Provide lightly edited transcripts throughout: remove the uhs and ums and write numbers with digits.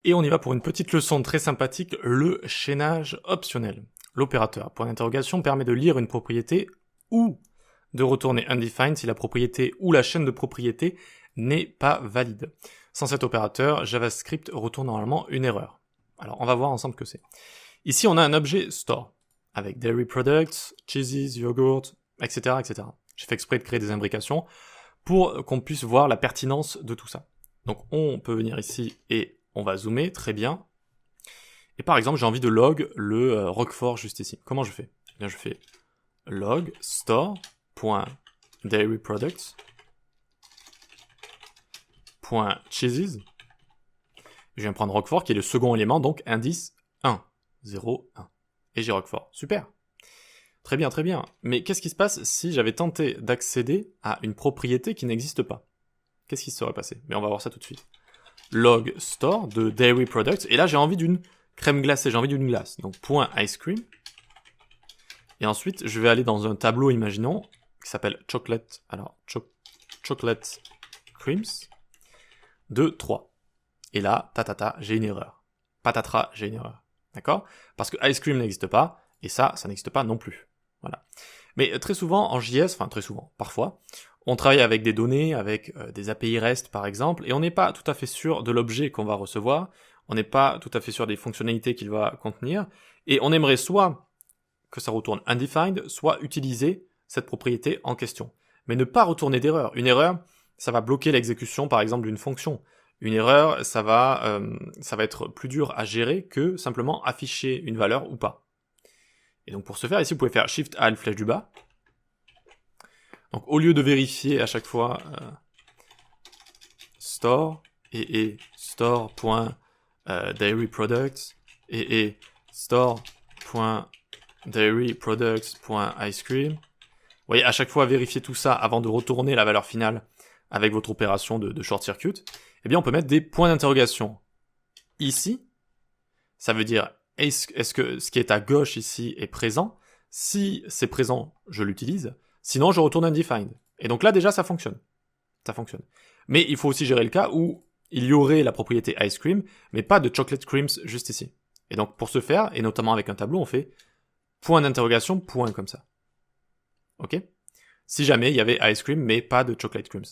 Et on y va pour une petite leçon très sympathique, le chaînage optionnel. L'opérateur, point d'interrogation, permet de lire une propriété ou de retourner undefined si la propriété ou la chaîne de propriétés n'est pas valide. Sans cet opérateur, JavaScript retourne normalement une erreur. Alors on va voir ensemble que c'est. Ici on a un objet store, avec dairy products, cheeses, yogurt, etc. etc. J'ai fait exprès de créer des imbrications pour qu'on puisse voir la pertinence de tout ça. Donc on peut venir ici et on va zoomer, très bien. Et par exemple, j'ai envie de log le Roquefort juste ici. Comment je fais? Eh bien, je fais log store.dairyproducts.cheeses. Je viens prendre Roquefort qui est le second élément, donc indice 1, 0, 1. Et j'ai Roquefort. Super. Très bien, très bien. Mais qu'est-ce qui se passe si j'avais tenté d'accéder à une propriété qui n'existe pas? Qu'est-ce qui se serait passé? Mais on va voir ça tout de suite. Log store de dairy products. Et là, j'ai envie d'une crème glacée, j'ai envie d'une glace. Donc, point ice cream. Et ensuite, je vais aller dans un tableau, imaginons, qui s'appelle chocolate. Alors, chocolate creams de 3. Et là, j'ai une erreur. Patatras, j'ai une erreur. D'accord? Parce que ice cream n'existe pas, et ça n'existe pas non plus. Voilà. Mais très souvent, en JS, enfin très souvent, parfois, on travaille avec des données, avec des API REST par exemple, et on n'est pas tout à fait sûr de l'objet qu'on va recevoir, on n'est pas tout à fait sûr des fonctionnalités qu'il va contenir, et on aimerait soit que ça retourne undefined, soit utiliser cette propriété en question. Mais ne pas retourner d'erreur. Une erreur, ça va bloquer l'exécution par exemple d'une fonction. Une erreur, ça va être plus dur à gérer que simplement afficher une valeur ou pas. Et donc pour ce faire, ici vous pouvez faire Shift Alt flèche du bas. Donc au lieu de vérifier à chaque fois store et store.dairyproducts et store.dairyproducts.icecream, vous voyez, à chaque fois vérifier tout ça avant de retourner la valeur finale avec votre opération de short circuit, eh bien on peut mettre des points d'interrogation. Ici, ça veut dire est-ce que ce qui est à gauche ici est présent? Si c'est présent, je l'utilise. Sinon, je retourne undefined. Et donc là, déjà, ça fonctionne. Ça fonctionne. Mais il faut aussi gérer le cas où il y aurait la propriété ice cream, mais pas de chocolate creams juste ici. Et donc, pour ce faire, et notamment avec un tableau, on fait point d'interrogation, point comme ça. Ok? Si jamais il y avait ice cream, mais pas de chocolate creams.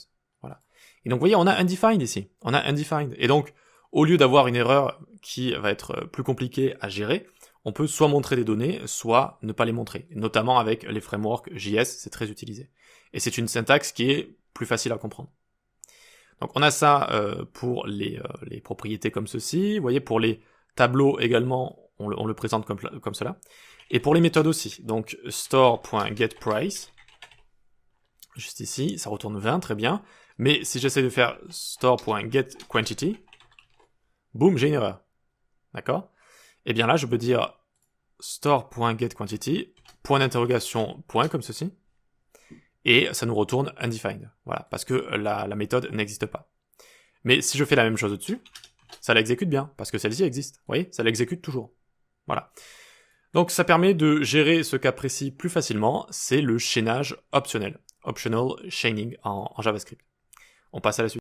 Voilà. Et donc, vous voyez, on a undefined ici. On a undefined. Et donc, au lieu d'avoir une erreur qui va être plus compliquée à gérer, on peut soit montrer des données, soit ne pas les montrer. Notamment avec les frameworks JS, c'est très utilisé. Et c'est une syntaxe qui est plus facile à comprendre. Donc on a ça pour les propriétés comme ceci. Vous voyez, pour les tableaux également, on le présente comme cela. Et pour les méthodes aussi. Donc store.getPrice, juste ici, ça retourne 20, très bien. Mais si j'essaie de faire store.getQuantity, boum, j'ai une erreur. D'accord? Et bien là, je peux dire store.getQuantity, point d'interrogation, point comme ceci, et ça nous retourne undefined. Voilà, parce que la méthode n'existe pas. Mais si je fais la même chose au-dessus, ça l'exécute bien, parce que celle-ci existe. Vous voyez, ça l'exécute toujours. Voilà. Donc ça permet de gérer ce cas précis plus facilement, c'est le chaînage optionnel. Optional chaining en JavaScript. On passe à la suite.